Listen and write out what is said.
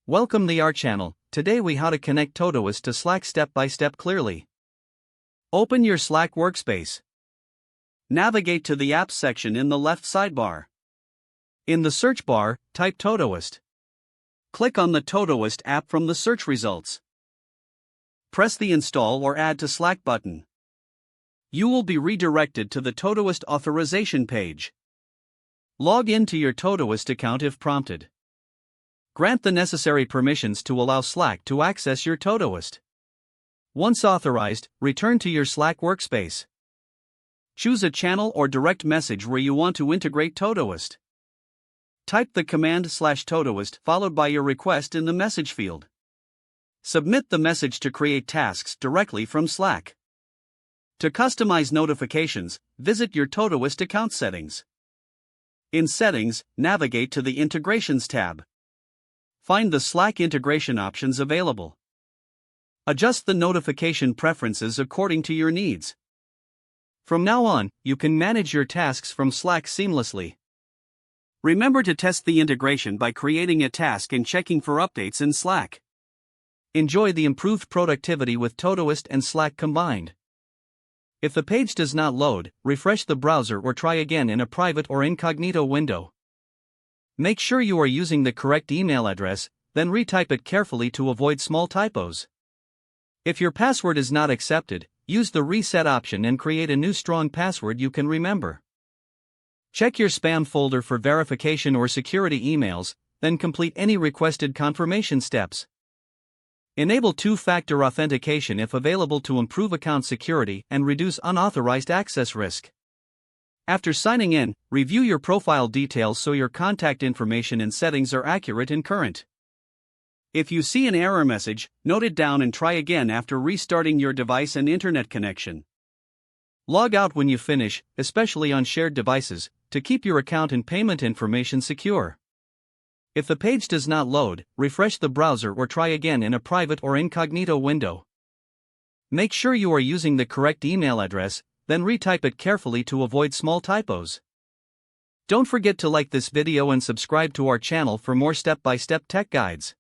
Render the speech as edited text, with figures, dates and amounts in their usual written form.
Welcome to our channel. Today we how to connect Todoist to Slack step by step clearly. Open your Slack workspace. Navigate to the Apps section in the left sidebar. In the search bar, type Todoist. Click on the Todoist app from the search results. Press the Install or Add to Slack button. You will be redirected to the Todoist authorization page. Log in to your Todoist account if prompted. Grant the necessary permissions to allow Slack to access your Todoist. Once authorized, return to your Slack workspace. Choose a channel or direct message where you want to integrate Todoist. Type the command /Todoist followed by your request in the message field. Submit the message to create tasks directly from Slack. To customize notifications, visit your Todoist account settings. In Settings, navigate to the Integrations tab. Find the Slack integration options available. Adjust the notification preferences according to your needs. From now on, you can manage your tasks from Slack seamlessly. Remember to test the integration by creating a task and checking for updates in Slack. Enjoy the improved productivity with Todoist and Slack combined. If the page does not load, refresh the browser or try again in a private or incognito window. Make sure you are using the correct email address, then retype it carefully to avoid small typos. If your password is not accepted, use the reset option and create a new strong password you can remember. Check your spam folder for verification or security emails, then complete any requested confirmation steps. Enable two-factor authentication if available to improve account security and reduce unauthorized access risk. After signing in, review your profile details so your contact information and settings are accurate and current. If you see an error message, note it down and try again after restarting your device and internet connection. Log out when you finish, especially on shared devices, to keep your account and payment information secure. If the page does not load, refresh the browser or try again in a private or incognito window. Make sure you are using the correct email address, then retype it carefully to avoid small typos. Don't forget to like this video and subscribe to our channel for more step-by-step tech guides.